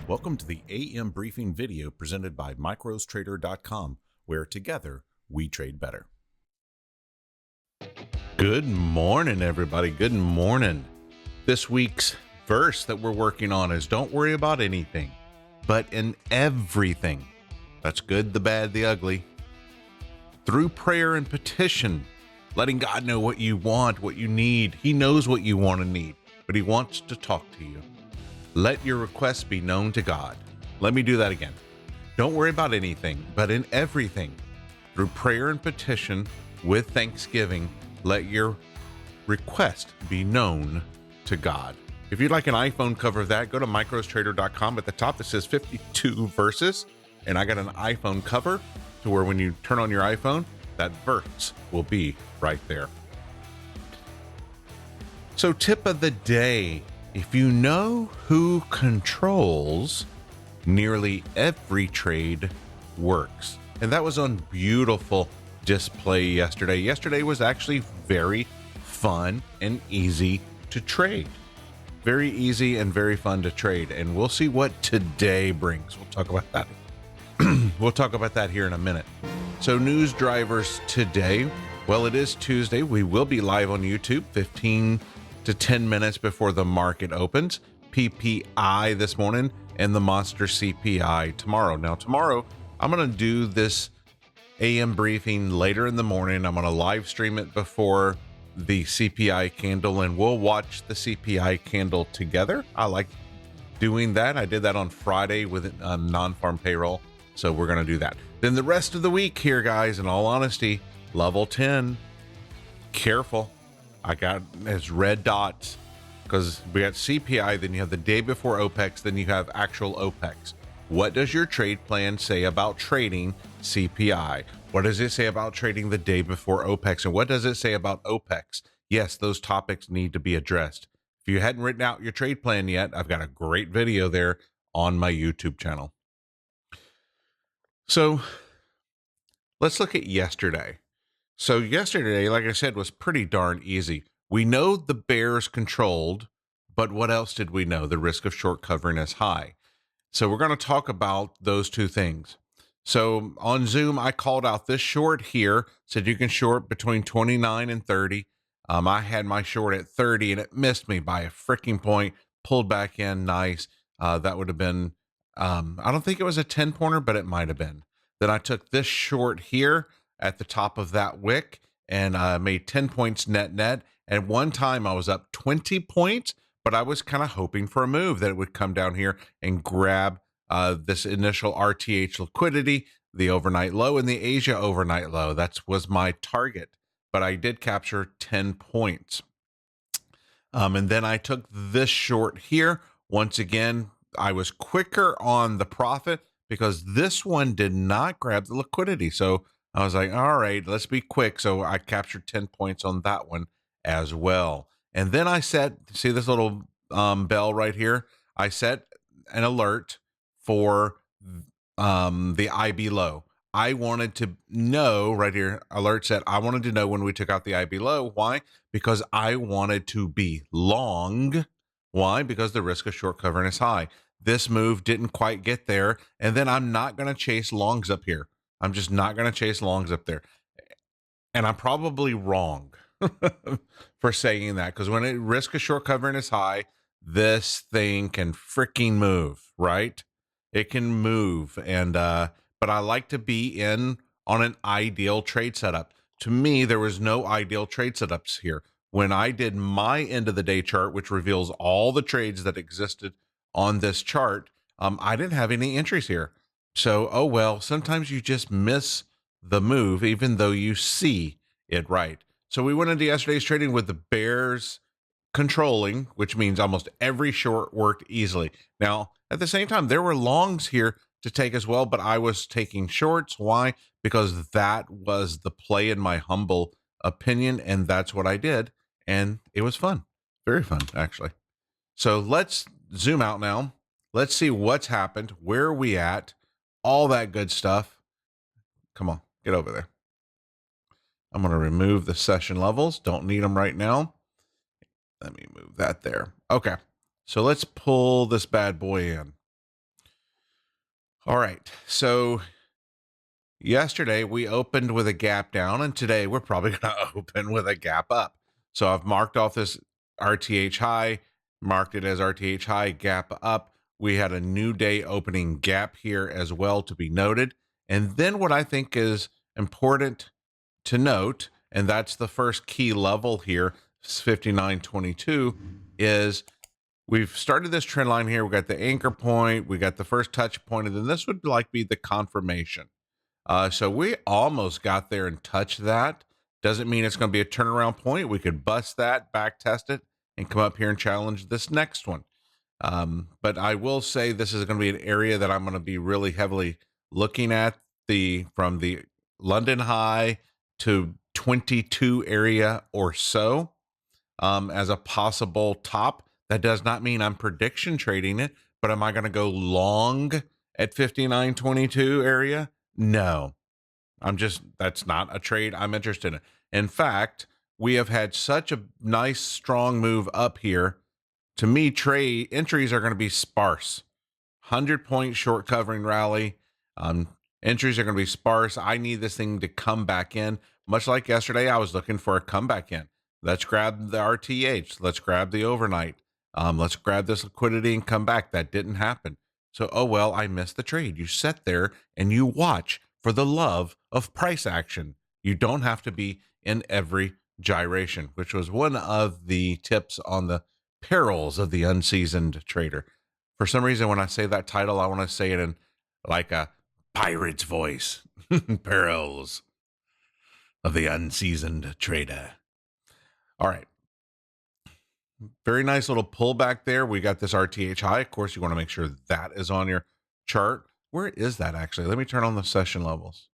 Welcome to the AM briefing video presented by microstrader.com, where together we trade better. Good morning, everybody. Good morning. This week's verse that we're working on is don't worry about anything, but in everything. That's good, the bad, the ugly. Through prayer and petition, letting God know what you want, what you need. He knows what you want and need, but he wants to talk to you. Let your requests be known to God. Let me do that again. Don't worry about anything, but in everything. Through prayer and petition with thanksgiving, let your request be known to God. If you'd like an iPhone cover of that, go to microstrader.com. At the top, it says 52 verses, and I got an iPhone cover to where when you turn on your iPhone, that verse will be right there. So tip of the day. If you know who controls, nearly every trade works. And that was on beautiful display yesterday. Yesterday was actually very fun and easy to trade. Very easy and very fun to trade. And we'll see what today brings. We'll talk about that. We'll talk about that here in a minute. So news drivers today. Well, it is Tuesday. We will be live on YouTube 15 to 10 minutes before the market opens. PPI this morning and the monster CPI tomorrow. Now tomorrow I'm going to do this AM briefing later in the morning. I'm going to live stream it before the CPI candle and we'll watch the CPI candle together. I like doing that. I did that on Friday with non-farm payroll. So we're going to do that. Then the rest of the week here, guys, in all honesty, level 10, careful. I got as red dots because we got CPI, then you have the day before OPEX, then you have actual OPEX. What does your trade plan say about trading CPI? What does it say about trading the day before OPEX? And what does it say about OPEX? Yes, those topics need to be addressed. If you hadn't written out your trade plan yet, I've got a great video there on my YouTube channel. So let's look at yesterday. So yesterday, like I said, was pretty darn easy. We know the bears controlled, but what else did we know? The risk of short covering is high. So we're going to talk about those two things. So on Zoom, I called out this short here, said you can short between 29 and 30. I had my short at 30 and it missed me by a freaking point, pulled back in nice. That would have been, I don't think it was a 10 pointer, but it might've been. Then I took this short here at the top of that wick and made 10 points net. At one time I was up 20 points, but I was kind of hoping for a move that it would come down here and grab this initial RTH liquidity, the overnight low and the Asia overnight low. That was my target, but I did capture 10 points. And then I took this short here. Once again, I was quicker on the profit because this one did not grab the liquidity. So I was like, all right, let's be quick. So I captured 10 points on that one as well. And then I set, see this little bell right here? I set an alert for the IB low. I wanted to know right here, alert set. I wanted to know when we took out the IB low. Why? Because I wanted to be long. Why? Because the risk of short covering is high. This move didn't quite get there. And then I'm not going to chase longs up here. I'm just not going to chase longs up there. And I'm probably wrong for saying that because when it risk of short covering is high, this thing can freaking move, right? It can move. And, but I like to be in on an ideal trade setup. To me, there was no ideal trade setups here. When I did my end of the day chart, which reveals all the trades that existed on this chart, I didn't have any entries here. So, oh well, sometimes you just miss the move, even though you see it right. So we went into yesterday's trading with the bears controlling, which means almost every short worked easily. Now, at the same time, there were longs here to take as well, but I was taking shorts. Why? Because that was the play in my humble opinion, and that's what I did. And it was fun. Very fun, actually. So let's zoom out now. Let's see what's happened. Where are we at? All that good stuff. Come on, get over there. I'm going to remove the session levels. Don't need them right now. Let me move that there. Okay. So let's pull this bad boy in. All right. So yesterday we opened with a gap down, and today we're probably going to open with a gap up. So I've marked off this RTH high, marked it as RTH high, gap up. We had a new day opening gap here as well to be noted. And then what I think is important to note, and that's the first key level here, 59.22, is we've started this trend line here. We got the anchor point, we got the first touch point, and then this would like be the confirmation. So we almost got there and touched that. Doesn't mean it's going to be a turnaround point. We could bust that, back test it, and come up here and challenge this next one. But I will say this is going to be an area that I'm going to be really heavily looking at from the London high to 22 area or so as a possible top. That does not mean I'm prediction trading it, but am I going to go long at 59.22 area? No, that's not a trade I'm interested in. In fact, we have had such a nice, strong move up here. To me, trade entries are going to be sparse. 100-point short covering rally. Entries are going to be sparse. I need this thing to come back in. Much like yesterday, I was looking for a comeback in. Let's grab the RTH. Let's grab the overnight. Let's grab this liquidity and come back. That didn't happen. So, oh well, I missed the trade. You sit there and you watch for the love of price action. You don't have to be in every gyration, which was one of the tips on the perils of the unseasoned trader. For some reason, when I say that title, I want to say it in like a pirate's voice. Perils of the unseasoned trader. All right. Very nice little pullback there. We got this RTH high. Of course, you want to make sure that is on your chart. Where is that actually? Let me turn on the session levels.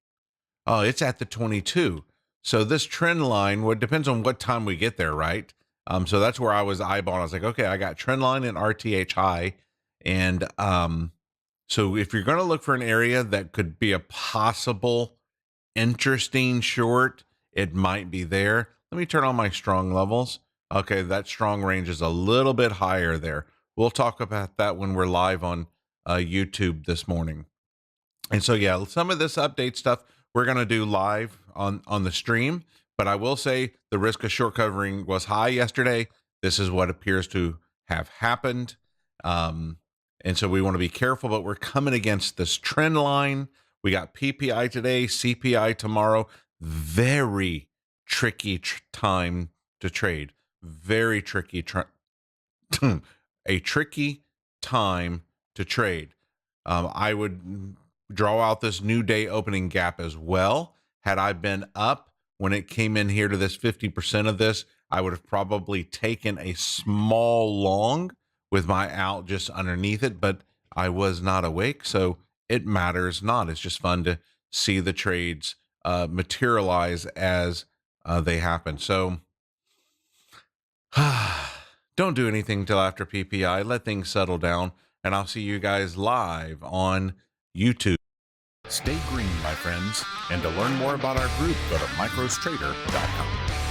Oh, it's at the 22. So this trend line, well, it depends on what time we get there, right? So that's where I was eyeballing. I was like, okay, I got trend line and RTH high. And so if you're going to look for an area that could be a possible interesting short, it might be there. Let me turn on my strong levels. Okay, that strong range is a little bit higher there. We'll talk about that when we're live on YouTube this morning. And so, yeah, some of this update stuff we're going to do live on the stream. But I will say the risk of short covering was high yesterday. This is what appears to have happened. And so we want to be careful, but we're coming against this trend line. We got PPI today, CPI tomorrow. Very tricky time to trade. Very tricky, a tricky time to trade. I would draw out this new day opening gap as well. Had I been up when it came in here to this 50% of this, I would have probably taken a small long with my out just underneath it, but I was not awake, so it matters not. It's just fun to see the trades materialize as they happen. So don't do anything till after PPI. Let things settle down, and I'll see you guys live on YouTube. Stay green, my friends, and to learn more about our group, go to microstrader.com.